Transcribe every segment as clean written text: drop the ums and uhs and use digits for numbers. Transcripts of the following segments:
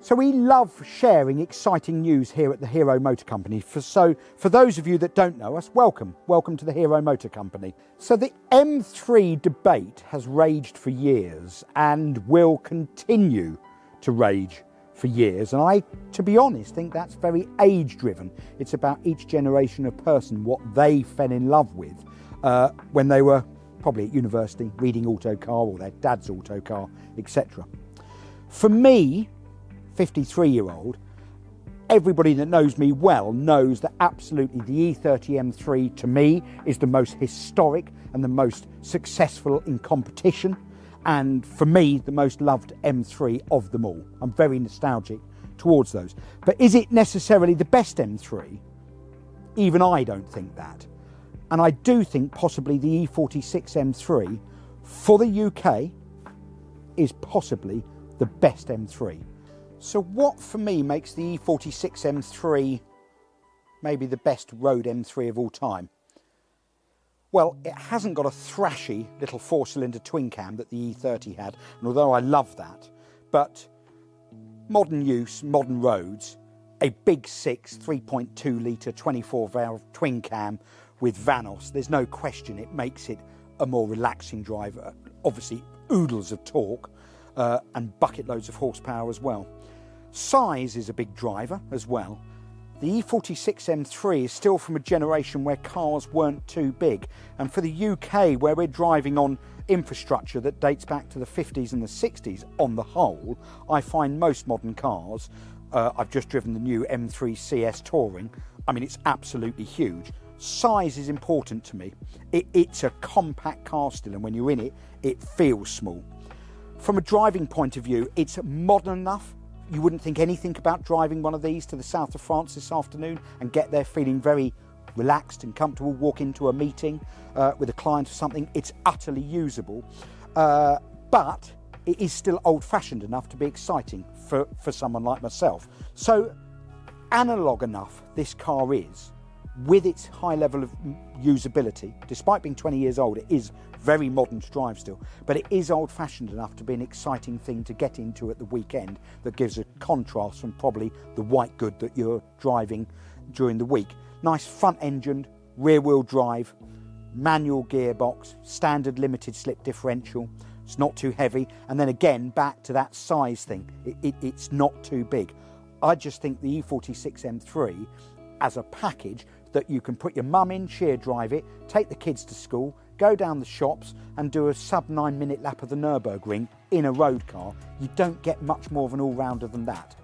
So we love sharing exciting news here at the Hero Motor Company. So for those of you that don't know us, welcome to the Hero Motor Company. So the M3 debate has raged for years and will continue to rage for years. And I, to be honest, think that's very age driven. It's about each generation of person, what they fell in love with when they were probably at university, reading Autocar or their dad's Autocar, etc. For me, 53-year-old, everybody that knows me well knows that absolutely the E30 M3 to me is the most historic and the most successful in competition, and for me the most loved M3 of them all. I'm very nostalgic towards those. But is it necessarily the best M3? Even I don't think that. And I do think possibly the E46 M3 for the UK is possibly the best M3. So what for me makes the E46 M3 maybe the best road M3 of all time? Well, it hasn't got a thrashy little 4-cylinder twin cam that the E30 had, and although I love that, but modern use, modern roads, a big 6 3.2 litre 24 valve twin cam with Vanos, there's no question it makes it a more relaxing driver. Obviously oodles of torque and bucket loads of horsepower as well. Size is a big driver as well. The E46 M3 is still from a generation where cars weren't too big, and for the UK, where we're driving on infrastructure that dates back to the 50s and the 60s on the whole, I find most modern cars, I've just driven the new M3 CS Touring, I mean it's absolutely huge. Size is important to me. It's a compact car still, and when you're in it, it feels small. From a driving point of view, it's modern enough. You wouldn't think anything about driving one of these to the south of France this afternoon and get there feeling very relaxed and comfortable, walk into a meeting with a client or something. It's utterly usable, but it is still old-fashioned enough to be exciting for someone like myself. So analog enough this car is, with its high level of usability. Despite being 20 years old, it is very modern to drive still, but it is old-fashioned enough to be an exciting thing to get into at the weekend that gives a contrast from probably the white good that you're driving during the week. Nice front-engined, rear-wheel drive, manual gearbox, standard limited slip differential. It's not too heavy, and then again back to that size thing. It's not too big. I just think the E46 M3 as a package that you can put your mum in, sheer drive it, take the kids to school, go down the shops and do a sub 9 minute lap of the Nürburgring in a road car. You don't get much more of an all-rounder than that.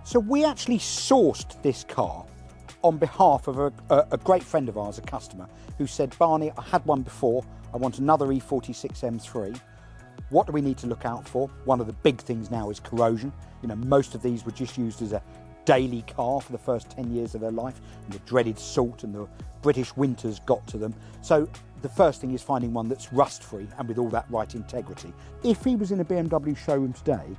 So we actually sourced this car on behalf of a great friend of ours, a customer, who said, Barney, I had one before, I want another E46 M3. What do we need to look out for? One of the big things now is corrosion. You know, most of these were just used as a daily car for the first 10 years of their life, and the dreaded salt and the British winters got to them. So the first thing is finding one that's rust-free and with all that right integrity. If he was in a BMW showroom today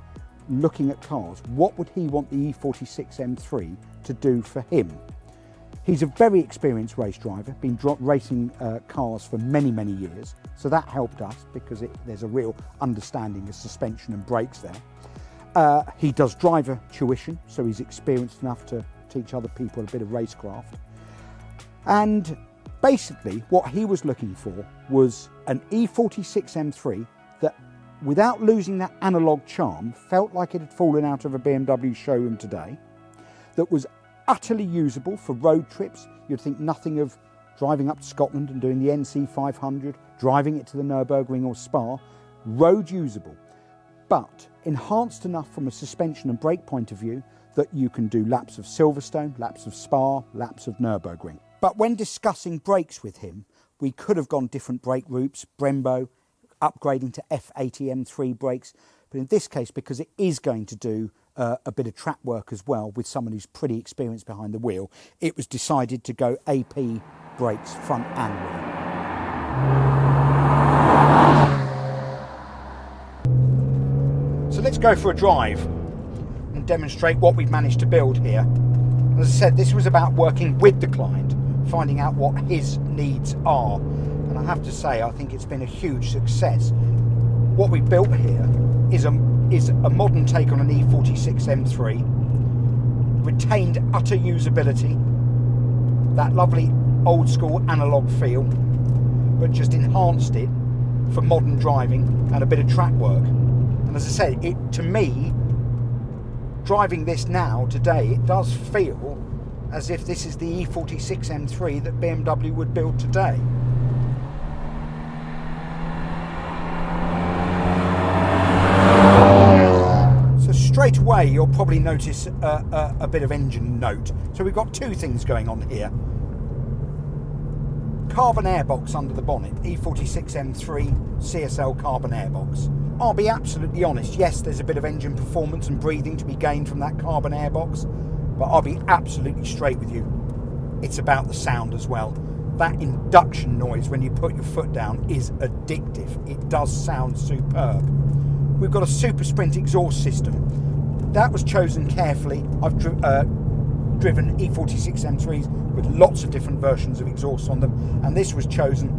looking at cars, what would he want the E46 M3 to do for him? He's a very experienced race driver, been racing cars for many, many years, so that helped us because there's a real understanding of suspension and brakes there. He does driver tuition, so he's experienced enough to teach other people a bit of racecraft. And basically what he was looking for was an E46 M3 that, without losing that analogue charm, felt like it had fallen out of a BMW showroom today, that was utterly usable for road trips. You'd think nothing of driving up to Scotland and doing the NC 500, driving it to the Nürburgring or Spa. Road usable, but enhanced enough from a suspension and brake point of view that you can do laps of Silverstone, laps of Spa, laps of Nürburgring. But when discussing brakes with him, we could have gone different brake routes, Brembo, upgrading to F80 M3 brakes. But in this case, because it is going to do a bit of track work as well with someone who's pretty experienced behind the wheel, it was decided to go AP brakes front and rear. So let's go for a drive and demonstrate what we've managed to build here. As I said, this was about working with the client, finding out what his needs are. And I have to say, I think it's been a huge success. What we built here is a is a modern take on an E46 M3, retained utter usability, that lovely old school analogue feel, but just enhanced it for modern driving and a bit of track work. And as I said, to me, driving this now, today, it does feel as if this is the E46 M3 that BMW would build today. So straight away, you'll probably notice a bit of engine note. So we've got two things going on here. Carbon airbox under the bonnet, E46 M3 CSL carbon airbox. I'll be absolutely honest, yes, there's a bit of engine performance and breathing to be gained from that carbon airbox, but I'll be absolutely straight with you. It's about the sound as well. That induction noise when you put your foot down is addictive. It does sound superb. We've got a Super Sprint exhaust system. That was chosen carefully. I've driven E46 M3s with lots of different versions of exhaust on them, and this was chosen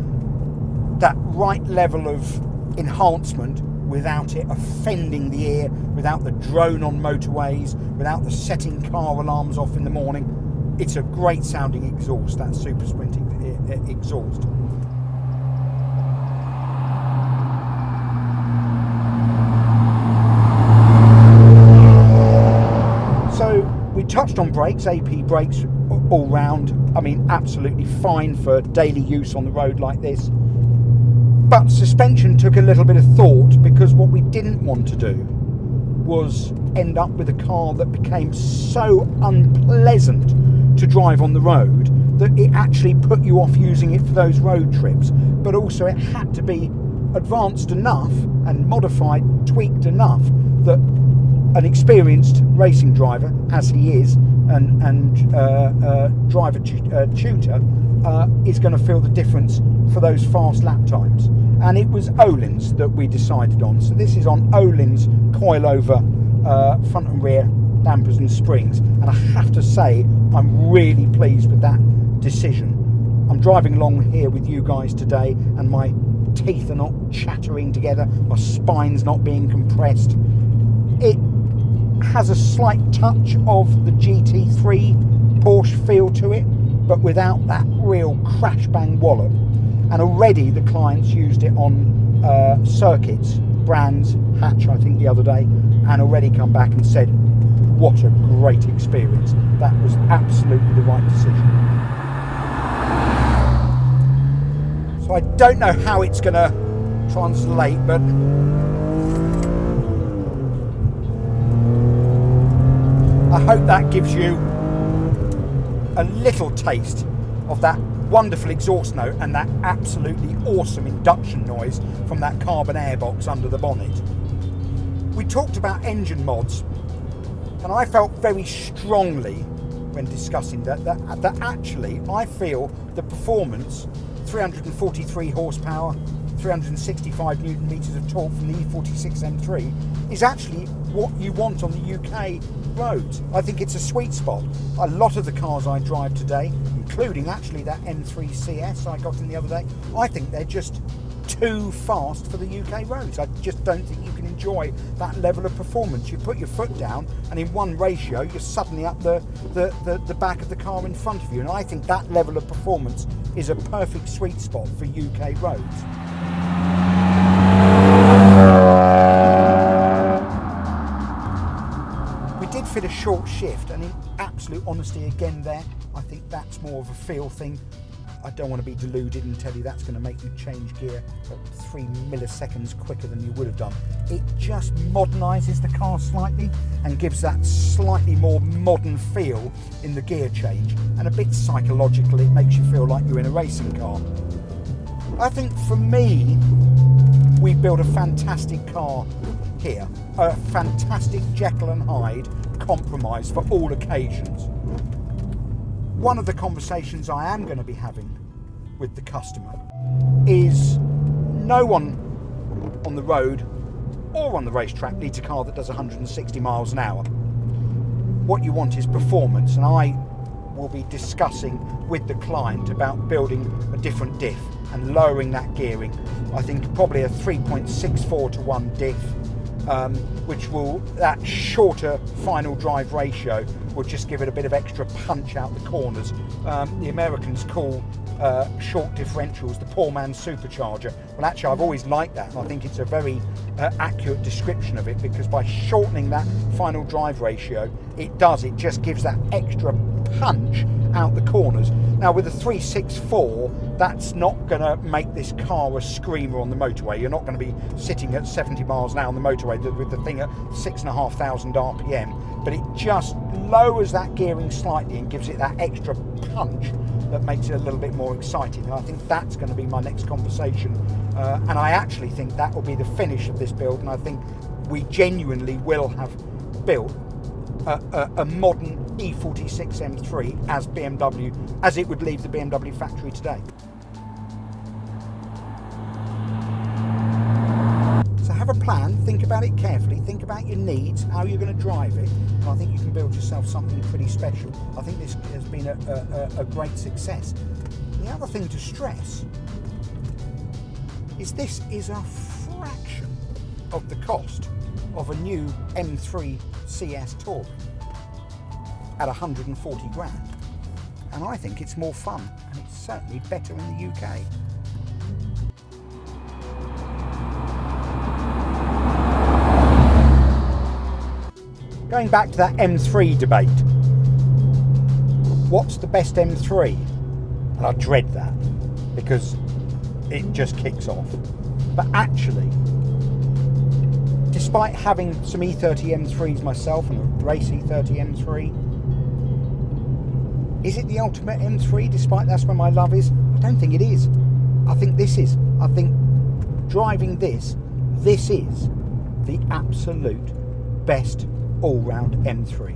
that right level of enhancement without it offending the ear, without the drone on motorways, without the setting car alarms off in the morning. It's a great sounding exhaust, that Super Sprint exhaust. So we touched on brakes, AP brakes all round. I mean, absolutely fine for daily use on the road like this. But suspension took a little bit of thought, because what we didn't want to do was end up with a car that became so unpleasant to drive on the road that it actually put you off using it for those road trips. But also it had to be advanced enough and modified, tweaked enough that an experienced racing driver, as he is, and driver tutor, is going to feel the difference for those fast lap times. And it was Öhlins that we decided on. So this is on Öhlins coilover front and rear dampers and springs, and I have to say I'm really pleased with that decision. I'm driving along here with you guys today, and my teeth are not chattering together, my spine's not being compressed. It has a slight touch of the GT3 Porsche feel to it, but without that real crash bang wallop. And already the clients used it on circuits, Brands, Hatch I think the other day, and already come back and said, what a great experience. That was absolutely the right decision. So I don't know how it's going to translate, but I hope that gives you a little taste of that wonderful exhaust note and that absolutely awesome induction noise from that carbon airbox under the bonnet. We talked about engine mods, and I felt very strongly when discussing that actually I feel the performance, 343 horsepower, 365 newton meters of torque from the E46 M3 is actually what you want on the UK roads. I think it's a sweet spot. A lot of the cars I drive today, including actually that M3 CS I got in the other day, I think they're just too fast for the UK roads. I just don't think you can enjoy that level of performance. You put your foot down and in one ratio you're suddenly up the back of the car in front of you, and I think that level of performance is a perfect sweet spot for UK roads. We did fit a short shift, and in absolute honesty again there, I think that's more of a feel thing. I don't want to be deluded and tell you that's going to make you change gear at 3 milliseconds quicker than you would have done. It just modernises the car slightly and gives that slightly more modern feel in the gear change, and a bit psychological, it makes you feel like you're in a racing car. I think for me, we've built a fantastic car here, a fantastic Jekyll and Hyde compromise for all occasions. One of the conversations I am going to be having with the customer is no one on the road or on the racetrack needs a car that does 160 miles an hour. What you want is performance, and I will be discussing with the client about building a different diff and lowering that gearing. I think probably a 3.64 to 1 diff which will, that shorter final drive ratio will just give it a bit of extra punch out the corners. The Americans call short differentials the poor man's supercharger. Well, actually I've always liked that, and I think it's a very accurate description of it, because by shortening that final drive ratio, it just gives that extra punch out the corners. Now with the 364, that's not going to make this car a screamer on the motorway. You're not going to be sitting at 70 miles an hour on the motorway with the thing at 6,500 RPM, but it just lowers that gearing slightly and gives it that extra punch that makes it a little bit more exciting. And I think that's going to be my next conversation, and I actually think that will be the finish of this build, and I think we genuinely will have built a modern E46 M3 as BMW, as it would leave the BMW factory today. So have a plan, think about it carefully, think about your needs, how you're going to drive it, and I think you can build yourself something pretty special. I think this has been a great success. The other thing to stress is this is a fraction of the cost of a new M3 CS Touring at 140 grand, and I think it's more fun, and it's certainly better in the UK. Going back to that M3 debate, what's the best M3? And I dread that because it just kicks off. But actually, despite having some E30 M3s myself and a race E30 M3, is it the ultimate M3 despite that's where my love is? I don't think it is. I think this is. I think driving this is the absolute best all-round M3.